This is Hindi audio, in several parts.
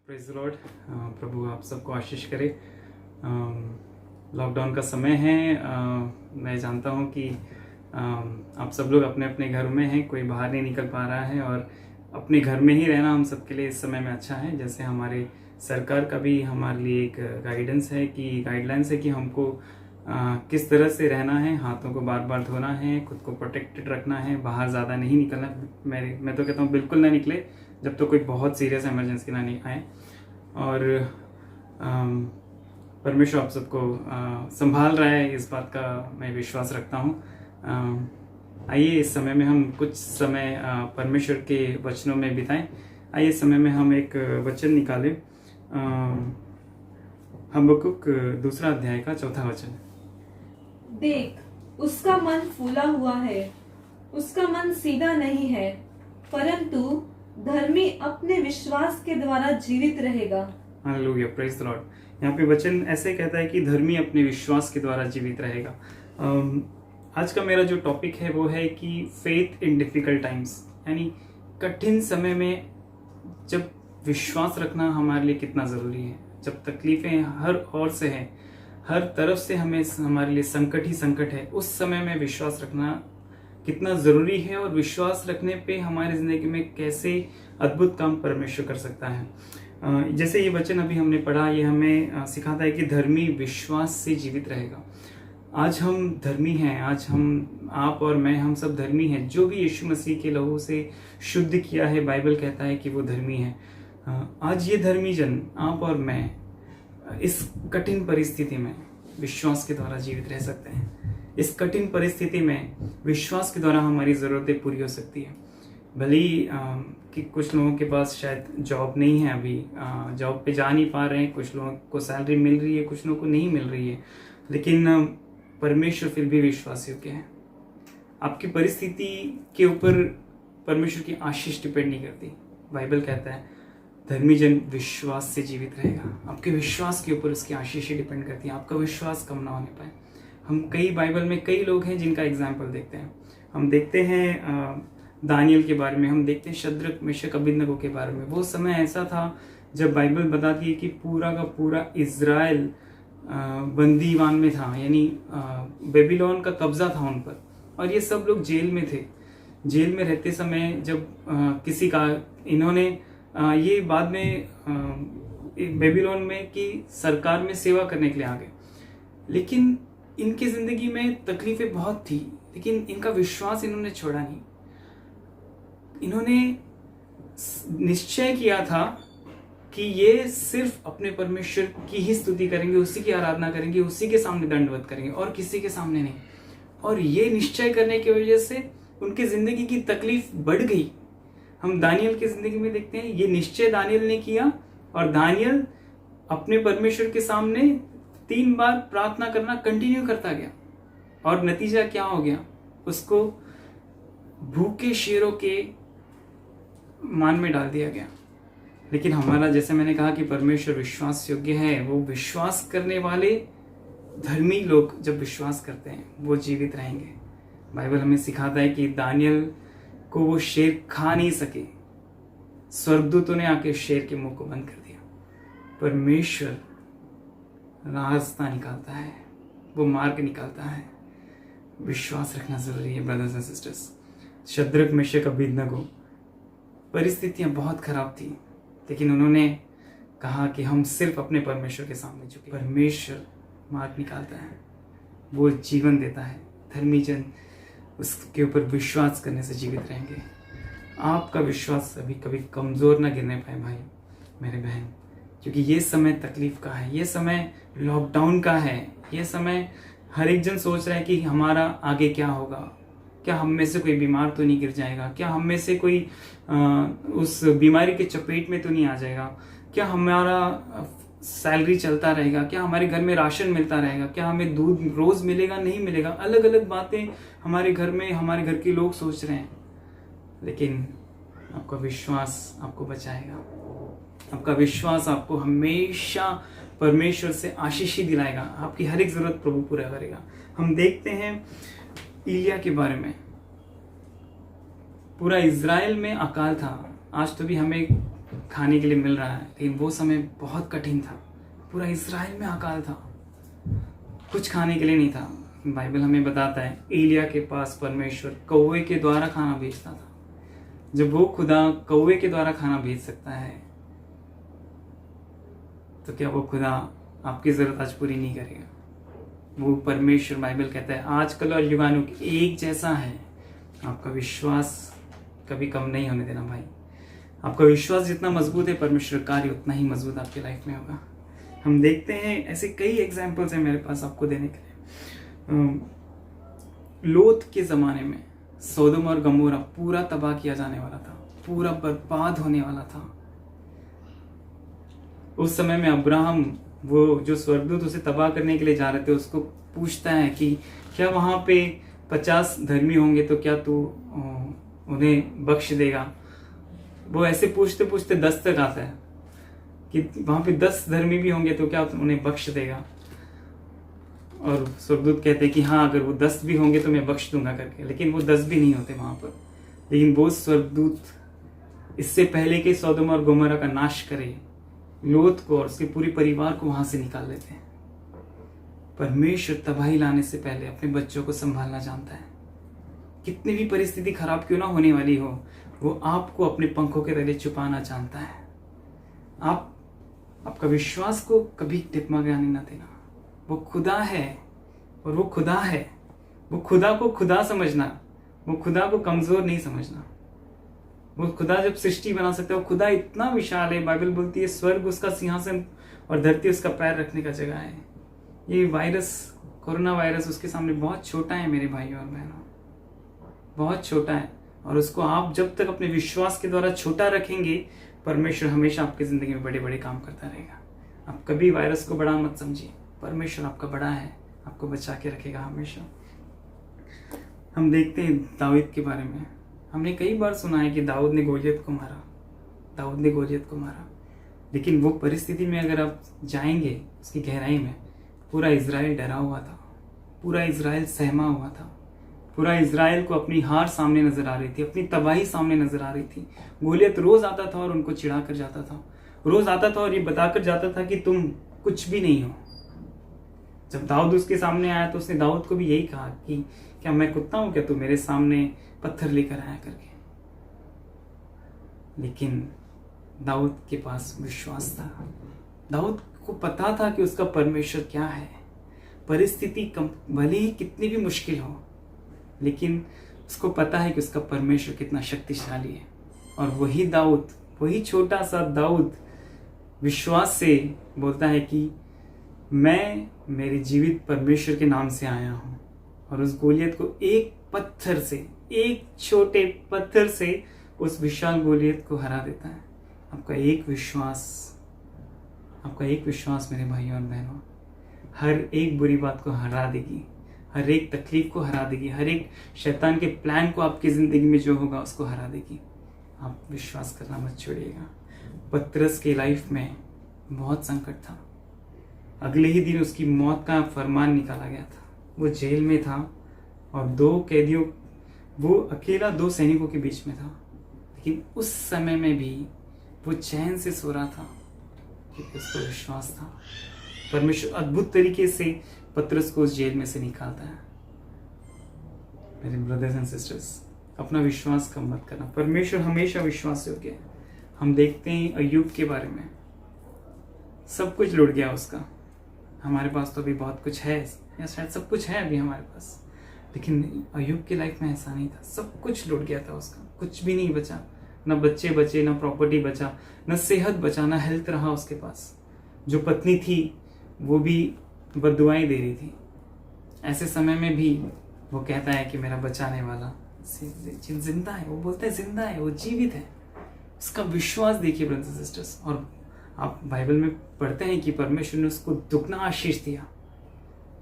Praise Lord. प्रभु आप सबको आशीष करे। लॉकडाउन का समय है। मैं जानता हूँ कि आप सब लोग अपने अपने घर में हैं, कोई बाहर नहीं निकल पा रहा है और अपने घर में ही रहना हम सबके लिए इस समय में अच्छा है। जैसे हमारे सरकार का भी हमारे लिए एक गाइडलाइंस है कि हमको किस तरह से रहना है, हाथों को बार बार धोना है, खुद को प्रोटेक्टेड रखना है, बाहर ज़्यादा नहीं निकलना। मैं तो कहता हूँ बिल्कुल ना निकले जब तो कोई बहुत सीरियस इमरजेंसी ना नहीं आए। और परमेश्वर आप सबको संभाल रहा है, इस बात का मैं विश्वास रखता हूँ। आइए इस समय में हम कुछ समय परमेश्वर के वचनों में बिताएं। आइए इस समय में हम एक वचन निकालें। हबक्कुक 2 अध्याय का 4 वचन। देख, उसका मन फूला हुआ है, उसका मन सीधा नहीं है, परंतु धर्मी अपने विश्वास के द्वारा जीवित रहेगा। Hallelujah, praise the Lord. यहाँ पे वचन ऐसे कहता है कि धर्मी अपने विश्वास के द्वारा जीवित रहेगा। आज का मेरा जो टॉपिक है वो है कि फेथ इन डिफिकल्ट टाइम्स, यानी कठिन समय में जब विश्वास रखना हमारे लिए कितना ज़रूरी है। जब तकलीफ़ें हर ओर से हैं, हर तरफ से हमारे लिए संकट ही संकट है, उस समय में विश्वास रखना कितना ज़रूरी है और विश्वास रखने पे हमारी ज़िंदगी में कैसे अद्भुत काम परमेश्वर कर सकता है। जैसे ये वचन अभी हमने पढ़ा, ये हमें सिखाता है कि धर्मी विश्वास से जीवित रहेगा। आज हम धर्मी हैं, आज आप और मैं, हम सब धर्मी हैं। जो भी यीशु मसीह के लहू से शुद्ध किया है, बाइबल कहता है कि वो धर्मी है। आज ये धर्मी जन, आप और मैं, इस कठिन परिस्थिति में विश्वास के द्वारा जीवित रह सकते हैं। इस कठिन परिस्थिति में विश्वास के द्वारा हमारी ज़रूरतें पूरी हो सकती है। भले ही कि कुछ लोगों के पास शायद जॉब नहीं है, अभी जॉब पे जा नहीं पा रहे हैं, कुछ लोगों को सैलरी मिल रही है, कुछ लोगों को नहीं मिल रही है, लेकिन परमेश्वर फिर भी विश्वास योग्य है। आपकी परिस्थिति के ऊपर परमेश्वर की आशीष डिपेंड नहीं करती। बाइबल कहता है धर्मी जन विश्वास से जीवित रहेगा। आपके विश्वास के ऊपर उसकी आशीषें डिपेंड करती हैं, आपका विश्वास कम ना होने पाए। हम बाइबल में कई लोग हैं जिनका एग्जाम्पल देखते हैं। हम देखते हैं दानियल के बारे में, हम देखते हैं शद्रक मेशक अबेदनगो के बारे में। वो समय ऐसा था जब बाइबल बताती है कि पूरा का पूरा इज़राइल बंदीवान में था, यानी बेबीलोन का कब्जा था उन पर, और ये सब लोग जेल में थे। जेल में रहते समय जब किसी का इन्होंने ये बाद में बेबीलोन में की सरकार में सेवा करने के लिए आ गए, लेकिन इनकी जिंदगी में तकलीफें बहुत थी, लेकिन इनका विश्वास इन्होंने छोड़ा नहीं। इन्होंने निश्चय किया था कि ये सिर्फ अपने परमेश्वर की ही स्तुति करेंगे, उसी की आराधना करेंगे, उसी के सामने दंडवत करेंगे और किसी के सामने नहीं। और ये निश्चय करने की वजह से उनकी जिंदगी की तकलीफ बढ़ गई। हम दानियल की जिंदगी में देखते हैं, ये निश्चय दानियल ने किया और दानियल अपने परमेश्वर के सामने 3 बार प्रार्थना करना कंटिन्यू करता गया, और नतीजा क्या हो गया? उसको भूखे शेरों के मान में डाल दिया गया। लेकिन हमारा, जैसे मैंने कहा कि परमेश्वर विश्वास योग्य है, वो विश्वास करने वाले धर्मी लोग जब विश्वास करते हैं वो जीवित रहेंगे। बाइबल हमें सिखाता है कि दानियल को वो शेर खा नहीं सके, स्वर्गदूतों ने आके शेर के मुंह को बंद कर दिया। परमेश्वर रास्ता निकालता है, वो मार्ग निकालता है। विश्वास रखना जरूरी है brothers and sisters. Shadrach Meshach Abednego, परिस्थितियां बहुत खराब थी, लेकिन उन्होंने कहा कि हम सिर्फ अपने परमेश्वर के सामने झुके। परमेश्वर मार्ग निकालता है, वो जीवन देता है। धर्मी जन उसके ऊपर विश्वास करने से जीवित रहेंगे। आपका विश्वास अभी कभी कमज़ोर ना गिरने पाए भाई मेरे बहन, क्योंकि ये समय तकलीफ का है, ये समय लॉकडाउन का है, ये समय हर एक जन सोच रहा है कि हमारा आगे क्या होगा, क्या हम में से कोई बीमार तो नहीं गिर जाएगा, क्या हम में से कोई उस बीमारी के चपेट में तो नहीं आ जाएगा, क्या हमारा सैलरी चलता रहेगा, क्या हमारे घर में राशन मिलता रहेगा, क्या हमें दूध रोज़ मिलेगा, नहीं मिलेगा। अलग अलग बातें हमारे घर में, हमारे घर के लोग सोच रहे हैं, लेकिन आपका विश्वास आपको बचाएगा। आपका विश्वास आपको हमेशा परमेश्वर से आशीष ही दिलाएगा। आपकी हर एक ज़रूरत प्रभु पूरा करेगा। हम देखते हैं एलिया के बारे में, पूरा इज़राइल में अकाल था। आज तो भी हमें खाने के लिए मिल रहा है, लेकिन वो समय बहुत कठिन था। पूरा इज़राइल में अकाल था, कुछ खाने के लिए नहीं था। बाइबल हमें बताता है एलिया के पास परमेश्वर कौवे के द्वारा खाना भेजता था। जब वो खुदा कौवे के द्वारा खाना भेज सकता है, तो क्या वो खुदा आपकी ज़रूरत आज पूरी नहीं करेगा? वो परमेश्वर, बाइबल कहता है आजकल और युगानुग एक जैसा है। आपका विश्वास कभी कम नहीं होने देना भाई। आपका विश्वास जितना मजबूत है, परमेश्वर कार्य उतना ही मजबूत आपकी लाइफ में होगा। हम देखते हैं ऐसे कई एग्जाम्पल्स हैं मेरे पास आपको देने के लिए। लोथ के ज़माने में सोदोम और गमोरा पूरा तबाह किया जाने वाला था, पूरा बर्बाद होने वाला था। उस समय में अब्राहम, वो जो स्वर्गदूत उसे तबाह करने के लिए जा रहे थे, उसको पूछता है कि क्या वहाँ पे 50 धर्मी होंगे तो क्या तू उन्हें बख्श देगा? वो ऐसे पूछते पूछते 10 तक आता है कि वहाँ पे 10 धर्मी भी होंगे तो क्या उन्हें बख्श देगा? और स्वर्गदूत कहते हैं कि हाँ, अगर वो 10 भी होंगे तो मैं बख्श दूंगा करके। लेकिन वो 10 भी नहीं होते वहाँ पर। लेकिन वो स्वर्गदूत इससे पहले कि सोदोम और गोमोरा का नाश करे, लोथ को और उसके पूरे परिवार को वहां से निकाल लेते हैं। परमेश्वर तबाही लाने से पहले अपने बच्चों को संभालना जानता है। कितनी भी परिस्थिति खराब क्यों ना होने वाली हो, वो आपको अपने पंखों के तले छुपाना जानता है। आपका विश्वास को कभी डगमगाने ना देना। वो खुदा है, और वो खुदा है। वो खुदा को खुदा समझना, वो खुदा को कमजोर नहीं समझना। वो खुदा जब सृष्टि बना सकता है, वो खुदा इतना विशाल है। बाइबल बोलती है स्वर्ग उसका सिंहासन और धरती उसका पैर रखने का जगह है। ये वायरस, कोरोना वायरस, उसके सामने बहुत छोटा है मेरे भाइयों और बहनों, बहुत छोटा है। और उसको आप जब तक अपने विश्वास के द्वारा छोटा रखेंगे, परमेश्वर हमेशा आपकी जिंदगी में बड़े बड़े काम करता रहेगा। आप कभी वायरस को बड़ा मत समझिए, परमेश्वर आपका बड़ा है, आपको बचा के रखेगा हमेशा। हम देखते हैं दाऊद के बारे में। हमने कई बार सुना है कि दाऊद ने गोलियत को मारा, दाऊद ने गोलियत को मारा। लेकिन वो परिस्थिति में अगर आप जाएंगे उसकी गहराई में, पूरा इज़राइल डरा हुआ था, पूरा इज़राइल सहमा हुआ था। पूरा इज़राइल को अपनी हार सामने नजर आ रही थी, अपनी तबाही सामने नजर आ रही थी। गोलियत रोज आता था और उनको चिढ़ा कर जाता था, रोज आता था और ये बताकर जाता था कि तुम कुछ भी नहीं हो। जब दाऊद उसके सामने आया तो उसने दाऊद को भी यही कहा कि क्या मैं कुत्ता हूं क्या तू मेरे सामने पत्थर लेकर आया करके। लेकिन दाऊद के पास विश्वास था। दाऊद को पता था कि उसका परमेश्वर क्या है। परिस्थिति भले ही कितनी भी मुश्किल हो, लेकिन उसको पता है कि उसका परमेश्वर कितना शक्तिशाली है। और वही दाऊद, वही छोटा सा दाऊद विश्वास से बोलता है कि मैं मेरे जीवित परमेश्वर के नाम से आया हूं। और उस गोलियत को एक पत्थर से, एक छोटे पत्थर से उस विशाल गोलियत को हरा देता है। आपका एक विश्वास मेरे भाइयों और बहनों हर एक बुरी बात को हरा देगी, हर एक तकलीफ को हरा देगी, हर एक शैतान के प्लान को आपकी जिंदगी में जो होगा उसको हरा देगी। आप विश्वास करना मत छोड़िएगा। पतरस के लाइफ में बहुत संकट था। अगले ही दिन उसकी मौत का फरमान निकाला गया था। वो जेल में था और 2 कैदियों, वो अकेला 2 सैनिकों के बीच में था। लेकिन उस समय में भी वो चैन से सो रहा था क्योंकि उसको विश्वास था। परमेश्वर अद्भुत तरीके से पतरस को उस जेल में से निकालता है। मेरे ब्रदर्स एंड सिस्टर्स, अपना विश्वास कम मत करना। परमेश्वर हमेशा विश्वास योग्य है। हम देखते हैं अय्यूब के बारे में, सब कुछ लुट गया उसका। हमारे पास तो अभी बहुत कुछ है, या शायद सब कुछ है अभी हमारे पास, लेकिन अय्यूब की लाइफ में ऐसा नहीं था। सब कुछ लुट गया था उसका, कुछ भी नहीं बचा। ना बच्चे बचे, ना प्रॉपर्टी बचा, ना सेहत बचा, ना हेल्थ रहा उसके पास। जो पत्नी थी वो भी बददुआएं दे रही थी। ऐसे समय में भी वो कहता है कि मेरा बचाने वाला जिंदा है। वो बोलता है जिंदा है, वो जीवित है। उसका विश्वास देखिए ब्रदर्स एंड सिस्टर्स। और आप बाइबल में पढ़ते हैं कि परमेश्वर ने उसको दुगना आशीष दिया।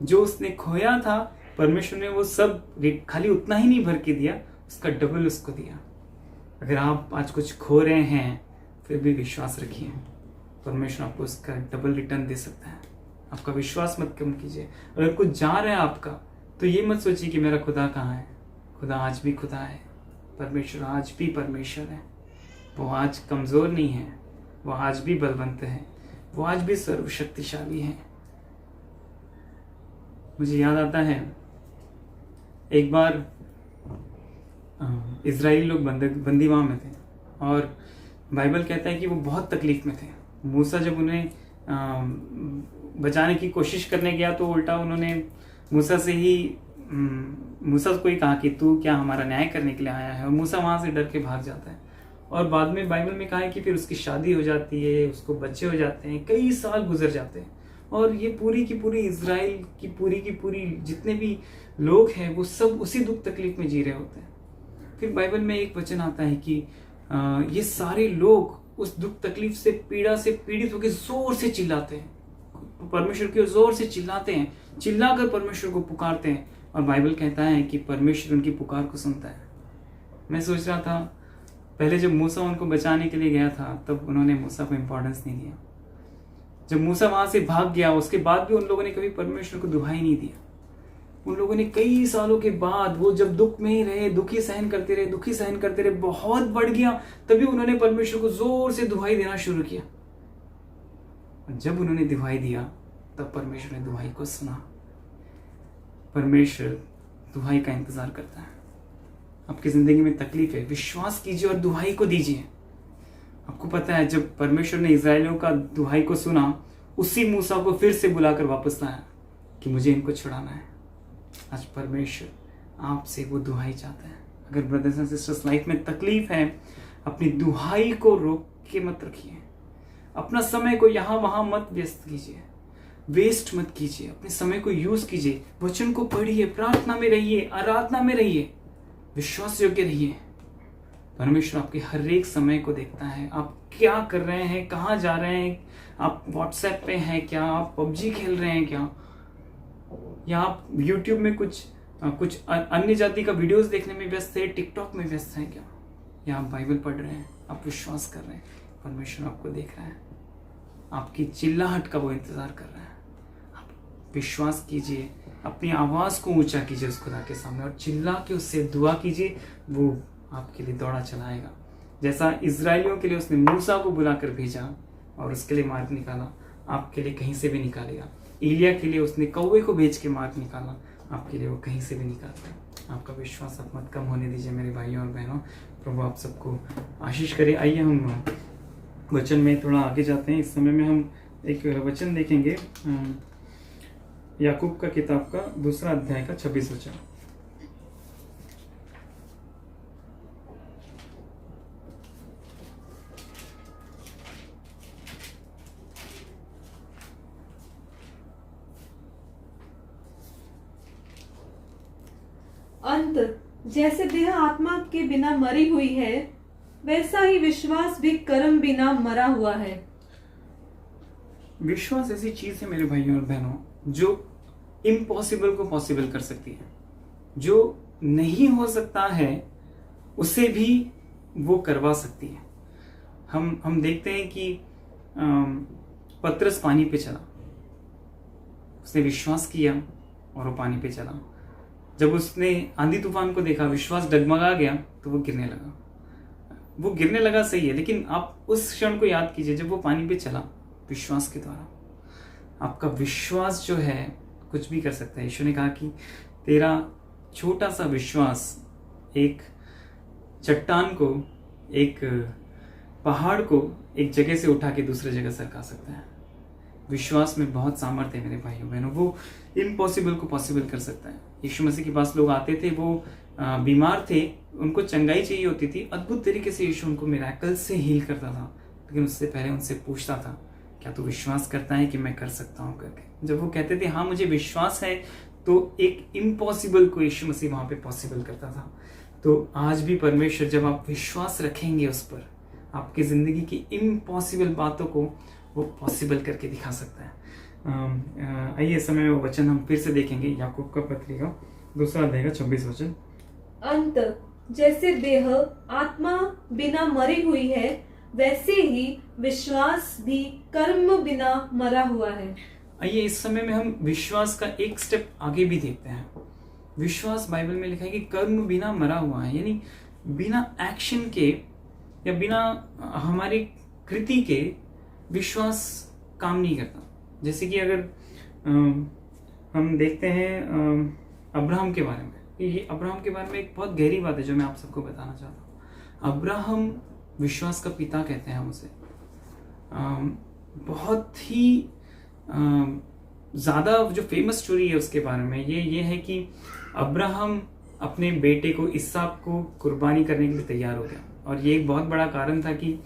जो उसने खोया था, परमेश्वर ने वो सब खाली उतना ही नहीं भर के दिया, उसका डबल उसको दिया। अगर आप आज कुछ खो रहे हैं फिर भी विश्वास रखिए, परमेश्वर आपको उसका डबल रिटर्न दे सकता है। आपका विश्वास मत कम कीजिए। अगर कुछ जा रहा है आपका, तो ये मत सोचिए कि मेरा खुदा कहाँ है। खुदा आज भी खुदा है, परमेश्वर आज भी परमेश्वर है। वो आज कमज़ोर नहीं है, वो आज भी बलवंत हैं, वो आज भी सर्वशक्तिशाली हैं। मुझे याद आता है एक बार इजरायली लोग बंदीवान में थे और बाइबल कहता है कि वो बहुत तकलीफ में थे। मूसा जब उन्हें बचाने की कोशिश करने गया तो उल्टा उन्होंने मूसा को ही कहा कि तू क्या हमारा न्याय करने के लिए आया है, और मूसा वहाँ से डर के भाग जाता है। और बाद में बाइबल में कहा है कि फिर उसकी शादी हो जाती है, उसको बच्चे हो जाते हैं, कई साल गुजर जाते हैं, और ये पूरी की पूरी इजराइल की पूरी जितने भी लोग हैं वो सब उसी दुख तकलीफ में जी रहे होते हैं। फिर बाइबल में एक वचन आता है कि ये सारे लोग उस दुख तकलीफ से पीड़ा से पीड़ित होकर जोर से चिल्लाते हैं, परमेश्वर की ओर जोर से चिल्लाते हैं, चिल्लाकर परमेश्वर को पुकारते हैं, और बाइबल कहता है कि परमेश्वर उनकी पुकार को सुनता है। मैं सोच रहा था पहले जब मूसा उनको बचाने के लिए गया था तब उन्होंने मूसा को इम्पोर्टेंस नहीं दिया। जब मूसा वहां से भाग गया उसके बाद भी उन लोगों ने कभी परमेश्वर को दुहाई नहीं दिया। उन लोगों ने कई सालों के बाद, वो जब दुख में ही रहे, दुखी सहन करते रहे, बहुत बढ़ गया, तभी उन्होंने परमेश्वर को जोर से दुहाई देना शुरू किया। और जब उन्होंने दुहाई दिया तब परमेश्वर ने दुहाई को सुना। परमेश्वर दुहाई का इंतजार करता है। आपकी जिंदगी में तकलीफ है, विश्वास कीजिए और दुहाई को दीजिए। आपको पता है जब परमेश्वर ने इजरायलियों का दुहाई को सुना, उसी मूसा को फिर से बुलाकर वापस लाया कि मुझे इनको छुड़ाना है। आज परमेश्वर आपसे वो दुहाई चाहता है। अगर ब्रदर्स एंड सिस्टर्स लाइफ में तकलीफ है, अपनी दुहाई को रोक के मत रखिए। अपना समय को यहाँ वहां मत व्यस्त कीजिए, वेस्ट मत कीजिए। अपने समय को यूज कीजिए, वचन को पढ़िए, प्रार्थना में रहिए, आराधना में रहिए, विश्वास योग्य रहिए। परमेश्वर आपके हर एक समय को देखता है। आप क्या कर रहे हैं, कहाँ जा रहे हैं, आप व्हाट्सएप पे हैं क्या, आप पबजी खेल रहे हैं क्या, या आप यूट्यूब में कुछ अन्य जाति का वीडियोस देखने में व्यस्त है, टिकटॉक में व्यस्त हैं क्या, या आप बाइबल पढ़ रहे हैं, आप विश्वास कर रहे हैं। परमेश्वर आपको देख रहा है, आपकी चिल्लाहट का वो इंतजार कर रहा है। आप विश्वास कीजिए, अपनी आवाज को ऊंचा कीजिए उस खुदा के सामने और चिल्ला के उससे दुआ कीजिए। वो आपके लिए दौड़ा चलाएगा। जैसा इजरायलियों के लिए उसने मूसा को बुलाकर भेजा और उसके लिए मार्ग निकाला, आपके लिए कहीं से भी निकालेगा। एलिया के लिए उसने कौवे को भेज के मार्ग निकाला, आपके लिए वो कहीं से भी निकालता। आपका विश्वास आप मत कम होने दीजिए मेरे भाइयों और बहनों। प्रभु आप सबको आशीष करे। आइए हम वचन में थोड़ा आगे जाते हैं। इस समय में हम एक वचन देखेंगे, याकूब का किताब का 2 अध्याय का 26 वचन। अंत जैसे देह आत्मा के बिना मरी हुई है, वैसा ही विश्वास भी कर्म बिना मरा हुआ है। विश्वास ऐसी चीज है मेरे भाइयों और बहनों जो इम्पॉसिबल को पॉसिबल कर सकती है। जो नहीं हो सकता है उसे भी वो करवा सकती है। हम देखते हैं कि पतरस पानी पे चला, उसने विश्वास किया और वो पानी पे चला। जब उसने आंधी तूफान को देखा, विश्वास डगमगा गया तो वो गिरने लगा। वो गिरने लगा सही है, लेकिन आप उस क्षण को याद कीजिए जब वो पानी पे चला विश्वास के द्वारा। आपका विश्वास जो है कुछ भी कर सकता है। यीशु ने कहा कि तेरा छोटा सा विश्वास एक चट्टान को, एक पहाड़ को एक जगह से उठा के दूसरे जगह सरका सकता है। विश्वास में बहुत सामर्थ्य है मेरे भाइयों बहनों। वो इम्पॉसिबल को पॉसिबल कर सकता है। यीशु मसीह के पास लोग आते थे, वो बीमार थे, उनको चंगाई चाहिए होती थी। अद्भुत तरीके से यीशु उनको मिरेकल से हील करता था, लेकिन उससे पहले उनसे पूछता था क्या तू विश्वास करता है कि मैं कर सकता हूँ करके। जब वो कहते थे हाँ मुझे विश्वास है, तो एक इम्पॉसिबल को यीशु मसीह वहां पे पॉसिबल करता था। तो आज भी परमेश्वर जब आप विश्वास रखेंगे उस पर, आपकी जिंदगी की इम्पॉसिबल बातों को वो पॉसिबल करके दिखा सकता है। आइए इस समय वो वचन हम फिर से देखेंगे, याकूब का पत्री का 2 अध्याय का 26 वचन। अंत जैसे देह आत्मा बिना मरी हुई है, वैसे ही विश्वास भी कर्म बिना मरा हुआ है। आइए इस समय में हम विश्वास का एक स्टेप आगे भी देखते हैं। विश्वास बाइबल में लिखा है कि कर्म बिना मरा हुआ है, यानी बिना एक्शन के या बिना हमारी कृति के विश्वास काम नहीं करता। जैसे कि अगर हम देखते हैं अब्राहम के बारे में, ये अब्राहम के बारे में एक बहुत गहरी बात है जो मैं आप सबको बताना चाहता हूँ। अब्राहम विश्वास का पिता कहते हैं हम उसे। बहुत ही ज़्यादा जो फेमस स्टोरी है उसके बारे में ये है कि अब्राहम अपने बेटे को इसहाक को कुर्बानी करने के लिए तैयार हो गया, और ये एक बहुत बड़ा कारण था कि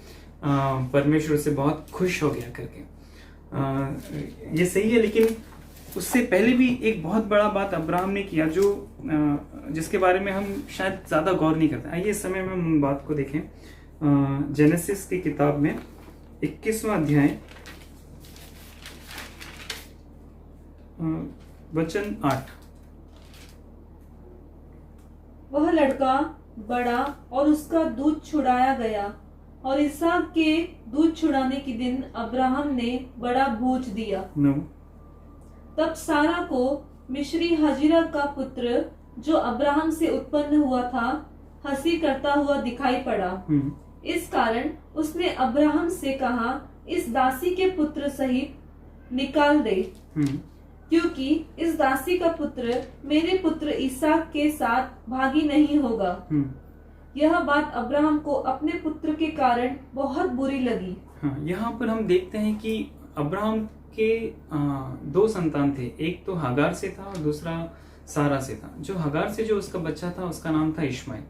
परमेश्वर से बहुत खुश हो गया करके। ये सही है, लेकिन उससे पहले भी एक बहुत बड़ा बात अब्राहम ने किया जो जिसके बारे में हम शायद ज़्यादा गौर नहीं करते। आइए इस समय में हम बात को देखें। जेनेसिस की किताब में 21वां अध्याय वचन 8। वह लड़का बड़ा और उसका दूध छुड़ाया गया, और इसहाक के दूध छुड़ाने के दिन अब्राहम ने बड़ा भोज दिया। तब सारा को मिस्री हजीरा का पुत्र जो अब्राहम से उत्पन्न हुआ था हंसी करता हुआ दिखाई पड़ा। इस कारण उसने अब्राहम से कहा, इस दासी के पुत्र सहित निकाल दे, क्योंकि इस दासी का पुत्र मेरे पुत्र इसहाक के साथ भागी नहीं होगा। यह बात अब्राहम को अपने पुत्र के कारण बहुत बुरी लगी। हाँ, यहाँ पर हम देखते हैं कि अब्राहम के 2 संतान थे। एक तो हगार से था और दूसरा सारा से था। जो हगार से जो उसका बच्चा था उसका नाम था इश्माइल,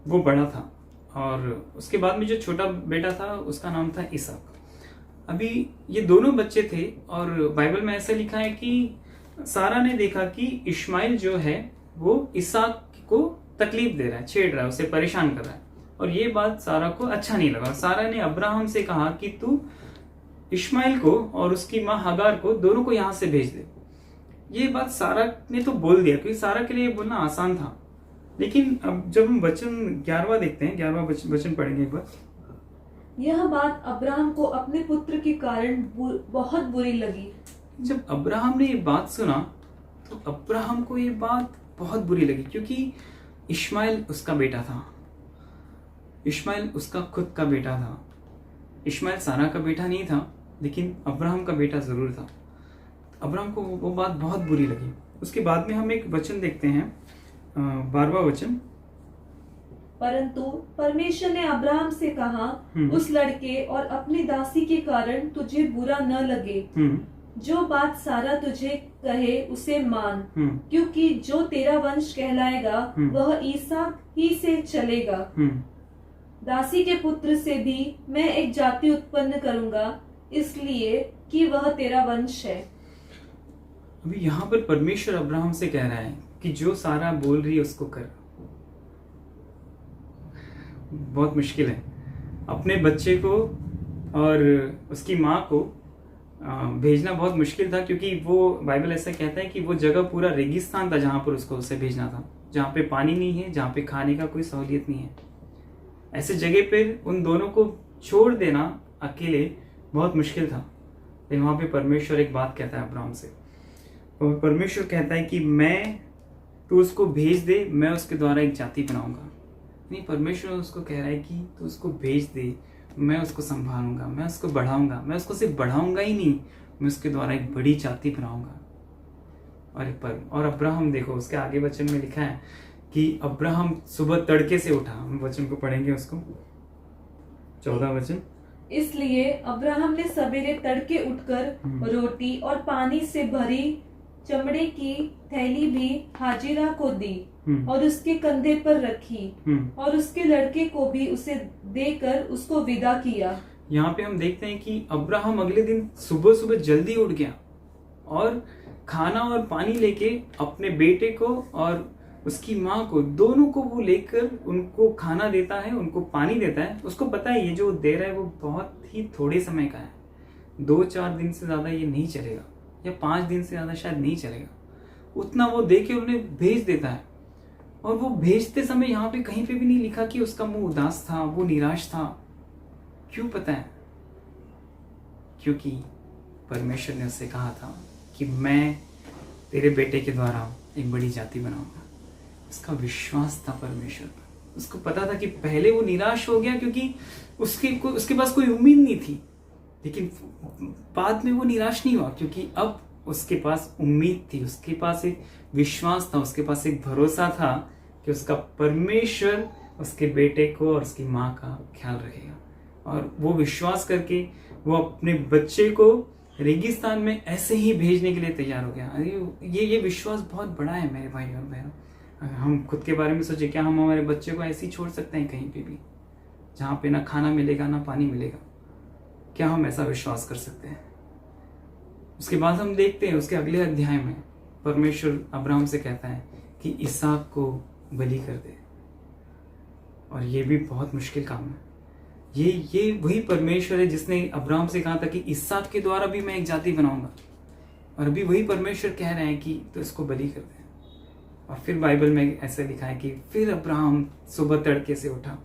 वो बड़ा था, और उसके बाद में जो छोटा बेटा था उसका नाम था इसहाक। अभी ये दोनों बच्चे थे, और बाइबल में ऐसा लिखा है कि सारा ने देखा कि इश्माइल जो है वो इसहाक को तकलीफ दे रहा है, छेड़ रहा है, उसे परेशान कर रहा है, और ये बात सारा को अच्छा नहीं लगा। सारा ने अब्राहम से कहा कि तू इश्माइल को और उसकी माँ हगार को दोनों को यहाँ से भेज दे। ये बात सारा ने तो बोल दिया, क्योंकि सारा के लिए बोलना आसान था। लेकिन अब जब हम वचन 11वां देखते हैं, 11वां वचन पढ़ेंगे एक बार। यह बात अब्राहम को अपने पुत्र के कारण बहुत बुरी लगी। जब अब्राहम ने ये बात सुना तो अब्राहम को ये बात बहुत बुरी लगी, क्योंकि इश्माइल उसका बेटा था, इश्माइल उसका खुद का बेटा था। इश्माइल सारा का बेटा नहीं था, लेकिन अब्राहम का बेटा जरूर था। अब्राहम को वो बात बहुत बुरी लगी। उसके बाद में हम एक वचन देखते हैं, 12वां वचन। परंतु परमेश्वर ने अब्राहम से कहा, उस लड़के और अपनी दासी के कारण तुझे बुरा न लगे। जो बात सारा तुझे कहे उसे मान, क्योंकि जो तेरा वंश कहलाएगा वह इसहाक ही से चलेगा। दासी के पुत्र से भी मैं एक जाति उत्पन्न करूंगा, इसलिए कि वह तेरा वंश है। अभी यहाँ पर परमेश्वर अब्राहम से कह रहा है कि जो सारा बोल रही है उसको कर। बहुत मुश्किल है अपने बच्चे को और उसकी माँ को भेजना, बहुत मुश्किल था, क्योंकि वो बाइबल ऐसा कहता है कि वो जगह पूरा रेगिस्तान था जहाँ पर उसे भेजना था, जहाँ पे पानी नहीं है, जहाँ पे खाने का कोई सहूलियत नहीं है। ऐसे जगह पे उन दोनों को छोड़ देना अकेले बहुत मुश्किल था। लेकिन वहाँ पे परमेश्वर एक बात कहता है अब्राहम से, और परमेश्वर कहता है कि तू उसको भेज दे, मैं उसके द्वारा एक जाति बनाऊंगा। नहीं, परमेश्वर उसको कह रहा है कि तू उसको भेज दे, मैं उसको संभालूंगा, मैं उसको बढ़ाऊंगा। मैं उसको सिर्फ बढ़ाऊंगा ही नहीं, मैं उसके द्वारा एक बड़ी जाति बनाऊंगा। और अब्राहम, देखो उसके आगे वचन में लिखा है कि अब्राहम सुबह तड़के से उठा। हम वचन को पढ़ेंगे उसको, 14वां वचन। इसलिए अब्राहम ने सवेरे तड़के उठकर रोटी और पानी से भरी चमड़े की थैली भी हाजिरा को दी और उसके कंधे पर रखी, और उसके लड़के को भी उसे देकर उसको विदा किया। यहाँ पे हम देखते हैं कि अब्राहम अगले दिन सुबह सुबह जल्दी उठ गया और खाना और पानी लेके अपने बेटे को और उसकी माँ को, दोनों को वो लेकर उनको खाना देता है, उनको पानी देता है। उसको पता है ये जो दे रहा है वो बहुत ही थोड़े समय का है, 2-4 दिन से ज्यादा ये नहीं चलेगा, या 5 दिन से ज्यादा शायद नहीं चलेगा। उतना वो दे के उन्हें भेज देता है। और वो भेजते समय यहाँ पे कहीं पे भी नहीं लिखा कि उसका मुंह उदास था, वो निराश था। क्यों पता है? क्योंकि परमेश्वर ने उससे कहा था कि मैं तेरे बेटे के द्वारा एक बड़ी जाति बनाऊंगा। उसका विश्वास था परमेश्वर पर। उसको पता था कि पहले वो निराश हो गया क्योंकि उसके पास कोई उम्मीद नहीं थी, लेकिन बाद में वो निराश नहीं हुआ क्योंकि अब उसके पास उम्मीद थी, उसके पास एक विश्वास था, उसके पास एक भरोसा था कि उसका परमेश्वर उसके बेटे को और उसकी माँ का ख्याल रखेगा। और वो विश्वास करके वो अपने बच्चे को रेगिस्तान में ऐसे ही भेजने के लिए तैयार हो गया। ये विश्वास बहुत बड़ा है मेरे भाई और बहनों। अगर हम खुद के बारे में सोचे, क्या हम हमारे बच्चे को ऐसे ही छोड़ सकते हैं कहीं पे भी, जहाँ पे ना खाना मिलेगा ना पानी मिलेगा? क्या हम ऐसा विश्वास कर सकते हैं? उसके बाद हम देखते हैं उसके अगले अध्याय में परमेश्वर अब्राहम से कहता है कि इसहाक को बलि कर दे। और ये भी बहुत मुश्किल काम है। ये वही परमेश्वर है जिसने अब्राहम से कहा था कि इसहाक के द्वारा भी मैं एक जाति बनाऊंगा, और अभी वही परमेश्वर कह रहे हैं कि तो इसको बलि कर दे। और फिर बाइबल में ऐसे लिखा है कि फिर अब्राहम सुबह तड़के से उठा,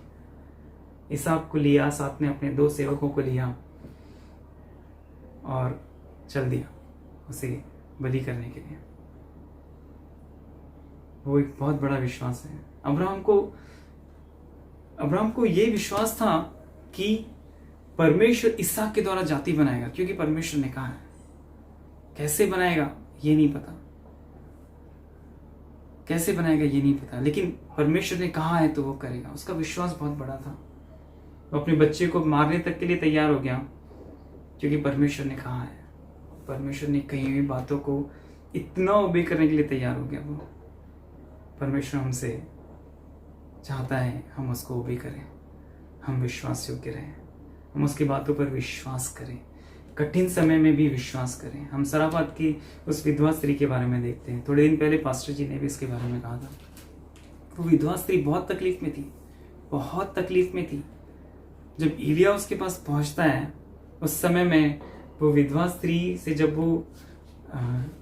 इसहाक को लिया, साथ में अपने 2 सेवकों को लिया और चल दिया उसे बलि करने के लिए। वो एक बहुत बड़ा विश्वास है। अब्राहम को ये विश्वास था कि परमेश्वर इसहाक के द्वारा जाति बनाएगा, क्योंकि परमेश्वर ने कहा है। कैसे बनाएगा ये नहीं पता, कैसे बनाएगा ये नहीं पता, लेकिन परमेश्वर ने कहा है तो वो करेगा। उसका विश्वास बहुत बड़ा था। वो अपने बच्चे को मारने तक के लिए तैयार हो गया क्योंकि परमेश्वर ने कहा है। परमेश्वर ने कही हुई बातों को इतना ओबे करने के लिए तैयार हो गया वो। परमेश्वर हमसे चाहता है हम उसको ओबे करें, हम विश्वास योग्य रहें, हम उसकी बातों पर विश्वास करें, कठिन समय में भी विश्वास करें। हम सराफात की उस विधवा स्त्री के बारे में देखते हैं। थोड़े दिन पहले पास्टर जी ने भी इसके बारे में कहा था। वो विधवा स्त्री बहुत तकलीफ में थी, बहुत तकलीफ में थी। जब एलिया उसके पास पहुंचता है उस समय में, वो विधवा स्त्री से जब वो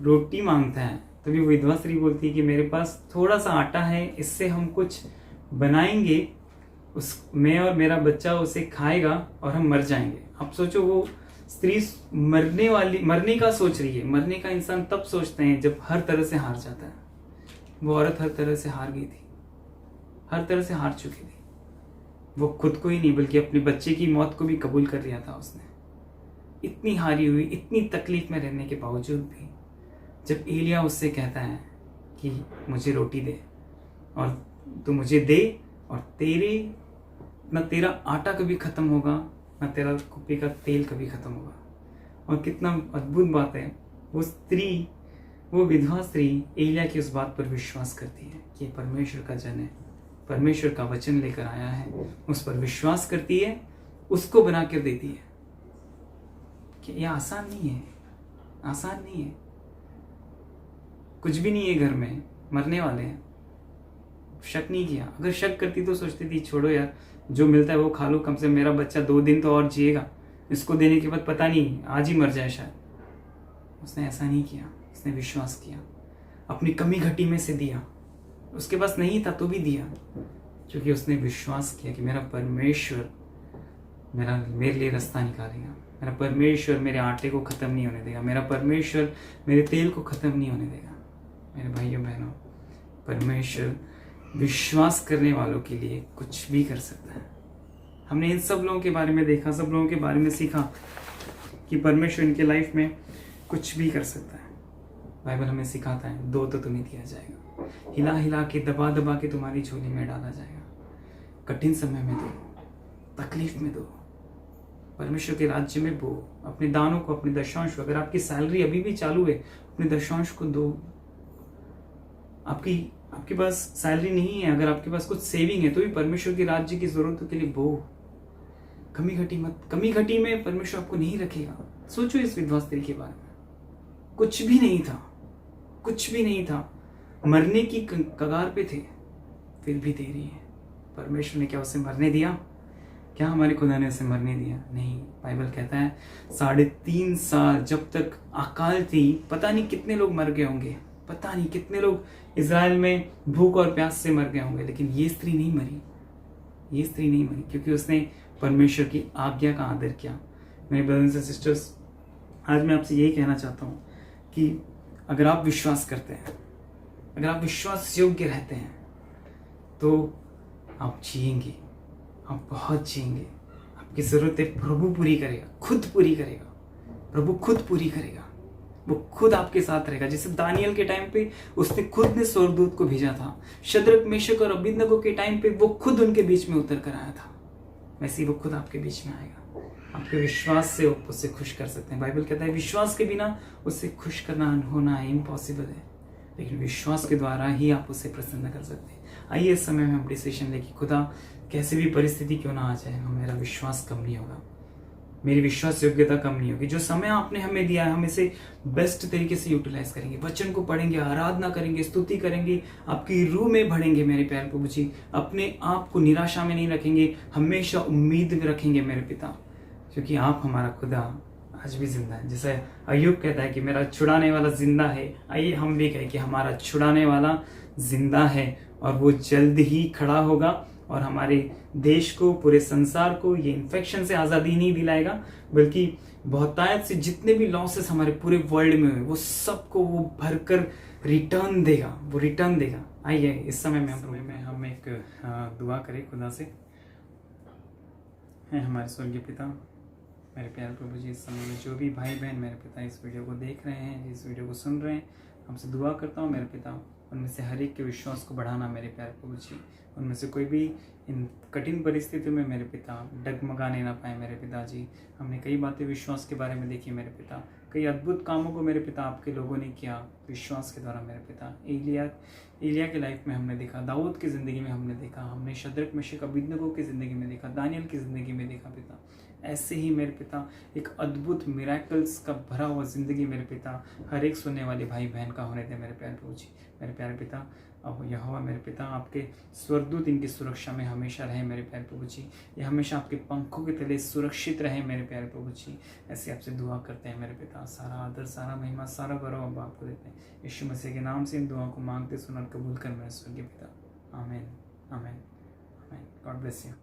रोटी मांगता है तभी वो विधवा स्त्री बोलती है कि मेरे पास थोड़ा सा आटा है, इससे हम कुछ बनाएंगे, मैं और मेरा बच्चा उसे खाएगा और हम मर जाएंगे। अब सोचो, वो स्त्री मरने का सोच रही है। मरने का इंसान तब सोचते हैं जब हर तरह से हार जाता है। वो औरत हर तरह से हार गई थी, हर तरह से हार चुकी थी। वो खुद को ही नहीं बल्कि अपने बच्चे की मौत को भी कबूल कर लिया था उसने। इतनी हारी हुई, इतनी तकलीफ में रहने के बावजूद भी जब एलिया उससे कहता है कि मुझे रोटी दे और तू मुझे दे, और तेरा आटा कभी खत्म होगा ना तेरा कुप्पी का तेल कभी खत्म होगा। और कितना अद्भुत बात है, वो विधवा स्त्री एलिया की उस बात पर विश्वास करती है कि ये परमेश्वर का जन है, परमेश्वर का वचन लेकर आया है, उस पर विश्वास करती है, उसको बना कर देती है। कि यह आसान नहीं है, आसान नहीं है। कुछ भी नहीं है घर में, मरने वाले हैं। शक नहीं किया। अगर शक करती तो सोचती थी छोड़ो यार, जो मिलता है वो खा लो, कम से मेरा बच्चा 2 दिन तो और जिएगा, इसको देने के बाद पता नहीं आज ही मर जाए शायद। उसने ऐसा नहीं किया, उसने विश्वास किया, अपनी कमी घटी में से दिया। उसके पास नहीं था तो भी दिया, क्योंकि उसने विश्वास किया कि मेरा परमेश्वर मेरे लिए रास्ता निकालेगा, मेरा परमेश्वर मेरे आटे को ख़त्म नहीं होने देगा, मेरा परमेश्वर मेरे तेल को ख़त्म नहीं होने देगा। मेरे भाइयों बहनों, परमेश्वर विश्वास करने वालों के लिए कुछ भी कर सकता है। हमने इन सब लोगों के बारे में देखा, सब लोगों के बारे में सीखा कि परमेश्वर इनके लाइफ में कुछ भी कर सकता है। बाइबल हमें सिखाता है, दो तो तुम्हें दिया जाएगा, हिला हिला के दबा दबा के तुम्हारी झोली में डाला जाएगा। कठिन समय में दो, तकलीफ में दो, परमेश्वर के राज्य में बो। अपने दानों को, अपने दशांश को, अगर आपकी सैलरी अभी भी चालू है, अपने दशांश को दो। आपके पास सैलरी नहीं है, अगर आपके पास कुछ सेविंग है तो भी परमेश्वर के राज्य की जरूरतों के लिए बो। कमी घटी मत, कमी घटी में परमेश्वर आपको नहीं रखेगा। सोचो इस विधवा स्त्री के बारे में, कुछ भी नहीं था, कुछ भी नहीं था, मरने की कगार पे थे, फिर भी दे रही है। परमेश्वर ने क्या उसे मरने दिया? क्या हमारे खुदा ने उसे मरने दिया? नहीं। बाइबल कहता है 3.5 साल जब तक अकाल थी, पता नहीं कितने लोग मर गए होंगे, पता नहीं कितने लोग इज़राइल में भूख और प्यास से मर गए होंगे, लेकिन ये स्त्री नहीं मरी। ये स्त्री नहीं मरी क्योंकि उसने परमेश्वर की आज्ञा का आदर किया। मेरे ब्रदर्स एंड सिस्टर्स, आज मैं आपसे यही कहना चाहता हूँ कि अगर आप विश्वास करते हैं, अगर आप विश्वास योग्य रहते हैं, तो आप जिएंगे, आप बहुत जिएंगे। आपकी ज़रूरतें प्रभु पूरी करेगा, खुद पूरी करेगा। प्रभु खुद पूरी करेगा, वो खुद आपके साथ रहेगा। जैसे दानियल के टाइम पे उसने खुद ने स्वर्गदूत को भेजा था, शद्रक मेशक और अबेदनगो के टाइम पे वो खुद उनके बीच में उतर कर आया था, वैसे ही वो खुद आपके बीच में आएगा। आपके विश्वास से आप उससे खुश कर सकते हैं। बाइबल कहता है विश्वास के बिना उससे खुश करना होना इम्पॉसिबल है, लेकिन विश्वास के द्वारा ही आप उसे प्रसन्न कर सकते हैं। आइए इस समय में हम डिसीजन लें कि खुदा कैसी भी परिस्थिति क्यों ना आ जाए, मेरा विश्वास कम नहीं होगा, मेरी विश्वास योग्यता कम नहीं होगी। जो समय आपने हमें दिया है हम इसे बेस्ट तरीके से यूटिलाइज करेंगे, वचन को पढ़ेंगे, आराधना करेंगे, स्तुति करेंगे, आपकी रूह में बढ़ेंगे मेरे प्यारे प्रभु जी। अपने आप को निराशा में नहीं रखेंगे, हमेशा उम्मीद में रखेंगे मेरे पिता, क्योंकि आप हमारा खुदा आज भी जिंदा है। जैसे अय्यूब कहता है कि मेरा छुड़ाने वाला जिंदा है, आइए हम भी कहें कि हमारा छुड़ाने वाला जिंदा है और वो जल्द ही खड़ा होगा और हमारे देश को, पूरे संसार को ये इन्फेक्शन से आज़ादी नहीं दिलाएगा, बल्कि बहुतायत से जितने भी लॉसेस हमारे पूरे वर्ल्ड में हुए वो सबको वो भरकर रिटर्न देगा, वो रिटर्न देगा। आइए इस समय में हम एक दुआ करें खुदा से। हैं हमारे स्वर्गीय पिता, मेरे प्यारे प्रभु जी, इस समय में जो भी भाई बहन मेरे पिता इस वीडियो को देख रहे हैं, इस वीडियो को सुन रहे हैं, हमसे दुआ करता हूँ मेरे पिता, उनमें से हर एक के विश्वास को बढ़ाना मेरे प्यारे प्रभु जी। उनमें से कोई भी इन कठिन परिस्थितियों में मेरे पिता डगमगाने ना पाए मेरे पिताजी। हमने कई बातें विश्वास के बारे में देखी मेरे पिता, कई अद्भुत कामों को मेरे पिता आपके लोगों ने किया विश्वास के द्वारा मेरे पिता। एलिया के लाइफ में हमने देखा, दाऊद की ज़िंदगी में हमने देखा, हमने शद्रक मेशक अबेदनगो की ज़िंदगी में देखा, दानियल की ज़िंदगी में देखा पिता। ऐसे ही मेरे पिता एक अद्भुत मिराकल्स का भरा हुआ ज़िंदगी मेरे पिता हर एक सुनने वाले भाई बहन का होने दे मेरे प्यारे प्रभु जी। मेरे प्यारे पिता अब यहोवा मेरे पिता आपके स्वर्गदूत इनकी सुरक्षा में हमेशा रहे मेरे प्यारे प्रभु जी, ये हमेशा आपके पंखों के तले सुरक्षित रहे मेरे प्यारे प्रभु जी। ऐसे आपसे दुआ करते हैं मेरे पिता, सारा आदर, सारा महिमा, सारा गौरव अब आपको देते हैं। यीशु मसीह के नाम से इन दुआ को मांगते सुनकर कबूल कर मेरे स्वर्गीय पिता। आमीन, आमीन, आमीन। God bless you.